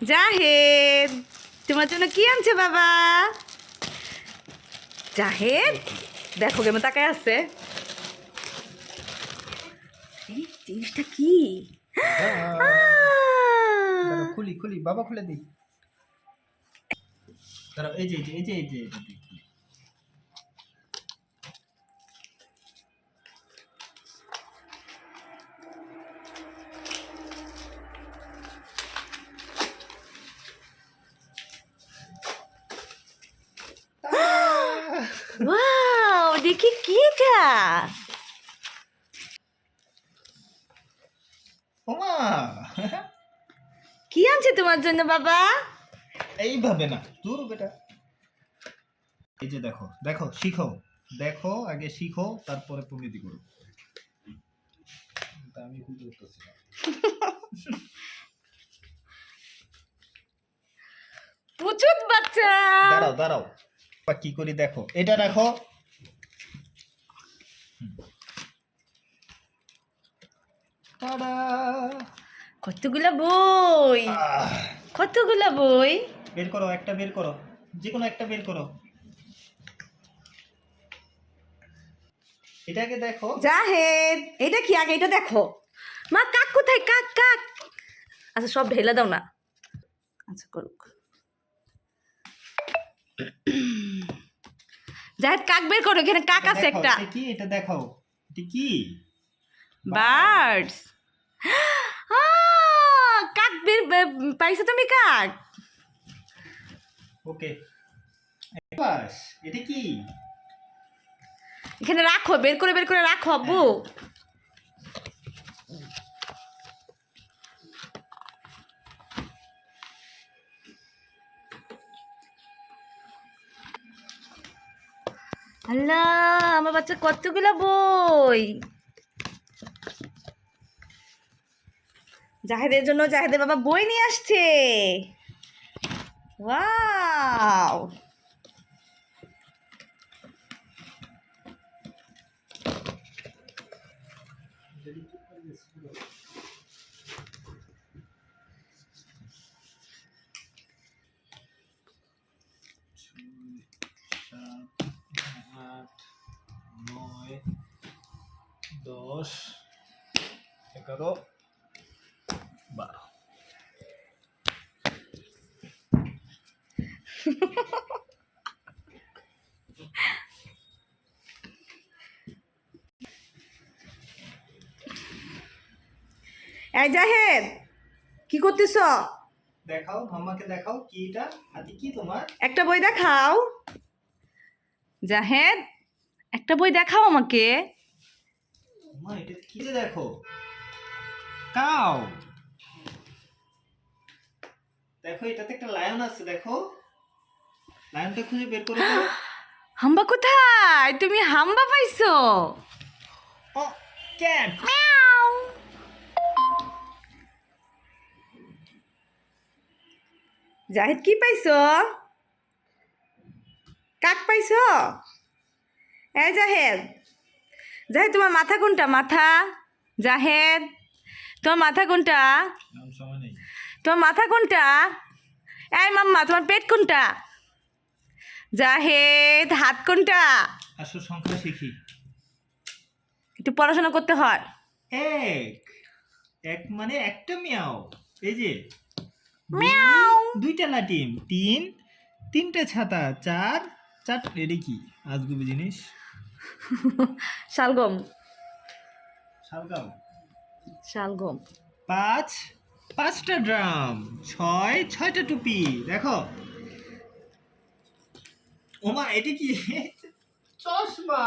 জাহেদ, তোমার জন্য কি আনছে বাবা? জাহেদ, দেখো কেমন তাকায় আছে। এই জিনিসটা কি? খুলি খুলি বাবা খুলে দিই। দাঁড়াও, এই যে এই যে এই যে ওয়াও, দেখি কি এটা? ওমা কি আনছে তোমার জন্য বাবা? এইভাবে না, দূর বেটা। এই যে দেখো দেখো, শিখো, দেখো আগে শিখো, তারপরে প্রকৃতি করো। তা আমি খুঁজে উঠতেছি না। পুচুত বাচ্চা। দাঁড়াও দাঁড়াও, বা কি করি দেখো, এটা দেখো। টাডা! কতগুলা বই, আহ, কতগুলা বই। বের করো, একটা বের করো, যে কোনো একটা বের করো। এটাকে দেখো। জাহেদ, এটা কি আগে এটা দেখো। মা, কাক কোথায়? কাক কাক। আচ্ছা, সব ঢেলে দাও না। আচ্ছা, করুক। জাহেদ, কাক বের করো, এখানে কাক এটা আছে দেখো, একটা। এটা কি? এটা দেখাও, এটা কি? বার্ডস। কাক পাইছো তুমি? কাক। ওকে, বাস। এটা কি? এখানে রাখো, বের করে রাখো আব্বু। আল্লাহ, আমার বাচ্চা কতগুলা বই। জাহেদের জন্য জাহেদের বাবা বই নিয়ে আসছে। ওয়াও, সাত, আট, নয়, 10, 11, 12। এই জাহেদ, কি করতেছ? দেখাও, মাম্মাকে দেখাও, কি এটা? হাতে কি তোমার? একটা বই দেখাও। জাহেদ, একটা বই দেখাও আমাকে। মা, এটা কি যে দেখো? কাউ। দেখো, এটাতে একটা লায়ন আছে, দেখো। লায়নটা খুঁজে বের করে দাও। হাম্বা কোথায়? তুমি হাম্বা পাইছো? ও, ক্যাট। মিয়াও। জাহেদ, কি পাইছো? কাক পাইছো? এই জাহেদ, জাহেদ তোমার মাথা কোনটা? মাথা। জাহেদ, তোমার মাথা কোনটা? সময় নেই। তোমার মাথা কোনটা? এই মাম্মা, তোমার পেট কোনটা? জাহেদ, হাত কোনটা? আসো, সংখ্যা শিখি। একটু পড়াশোনা করতে হয়। এক, এক মানে একটা মিয়াও। এই যে মিয়াও। দুইটা লাটিম, তিন, তিনটা ছাতা, চার, চার। এটা কি আজগুবি জিনিস? শালগম। শালগাম। শালগম। পাঁচ, পাঁচটা ড্রাম, ছয়, ছয়টা টুপি। দেখো, ওমা, এটা কি? চশমা।